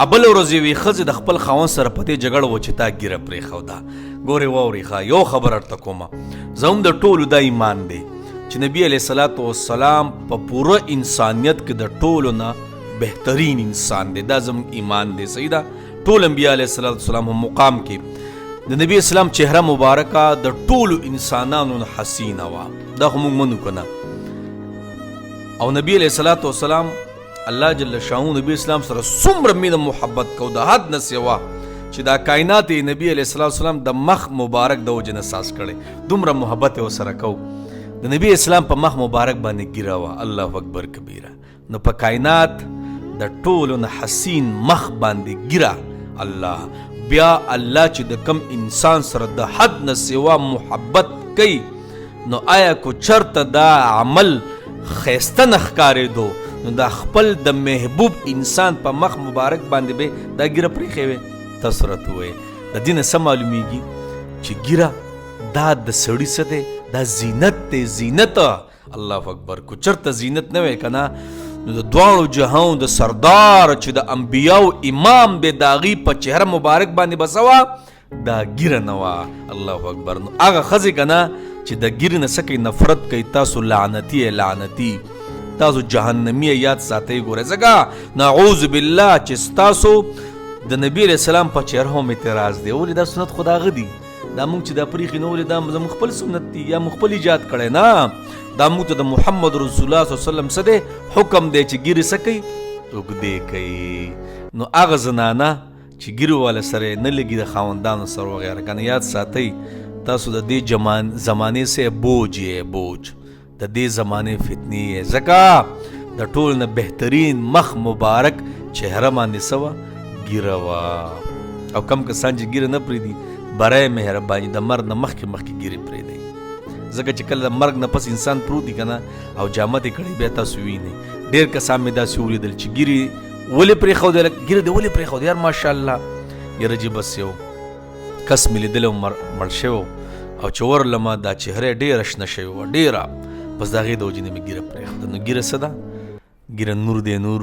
ابل ورځ یوې ښځې د خپل خاوند سره په دې جګړه وه چې تا ږیره پرېښوده. ګورې واورې ښه یو خبره درته کومه، زموږ د ټولو دا ایمان دی چې نبي علیه صلات وسلام په پوره انسانیت کې د ټولو نه بهترین انسان دی. دا زموږ ایمان دی. صحیح ده. ټول انبیا علیه صلات وسلام هم مقام کې د نبی اسلام چهره مبارکه د ټولو انسانانو نه حسینه وه. دا خو موږ منو که نه. او نبی علیه صلات وسلام الله جل شانو نبی اسلام سره څومره مینه محبت کو د حد نه سوا چې دا کائنات نبی علیه الصلوۃ والسلام د مخ مبارک د وجه نه ساس کړي، دومره محبت یې ورسره کو. د نبی اسلام په مخ مبارک باندې ګیره وه. الله اکبر کبیره. نو په کائنات د ټولو نه حسین مخ باندې ګیره الله. بیا الله چې د کم انسان سره د حد نه سوا محبت کوي، نو آیا کو چرته دا عمل ښایسته نه ښکارېدو، نو دا خپل د محبوب انسان په مخ مبارک باندې به دا ګیره پرېښې وې. تاسو راته ووایئ د دې نه څه معلومیږي چې ګیره دا د سړي څه دی؟ دا زینت دی. زینت. الله اکبر. کو چرته زینت نه وی که نه، نو د دواړو جهانو د سردار چې د انبیاو امام دی د هغې په چهره مبارک باندې به څه وه؟ دا ګیره نه وه. الله اکبر. نو هغه ښځې که نه چې د ګیرې نه څه کوي؟ نفرت کوي. تاسو لعنتي لعنتي، تاسو جهنمی یاد ساتئ. ګورئ ځکه نعوذ بالله چې ستاسو د نبی علیه السلام په چهره هم اعتراض دی. ولې دا سنت خو د هغه دي، دا موږ چې دا پریښي نو ولې دا زموږ خپل سنت دي یا موږ خپل ایجاد کړی؟ نه، دا موږ ته د محمد رسول الله صلی الله علیه وسلم څه دی؟ حکم دی چې ګیرې څه کوي؟ اوږدې کوي. نو هغه زنانه چې ګیرو والا سره نه لګي د خاوندانو سره وغیره که نه، یاد ساتئ تاسو د دې زمانې سه بوج یې بوج، د دې زمانې فتنې یې. ځکه د ټول نه بهترین مخ مبارک چهره باندې څه وه؟ ګیره وه. او کم کسان چې ګیره نه پرېږدي، برای مهرباني د مرګ نه مخکې ګیرې پرېږدئ. ځکه چې کله د مرګ نه پس انسان پروت وي که نه او جامه دې کړی، بیا تاسو وینئ ډېر کسان مې داسې ولیدل چې ګیرې ولې پرېښودې، ګیره دې ولې پرېښودې یار ماشاءالله. یاره جي بس یو کس مې لیدلی و مړ شوی او چې ورلمه دا چهره یې ډېره شنه شوې وه، ډېره. بس د هغې د وجې نه مې ګیره پرېښوده. نو ګیره څه ده؟ ګیره نور دی. نور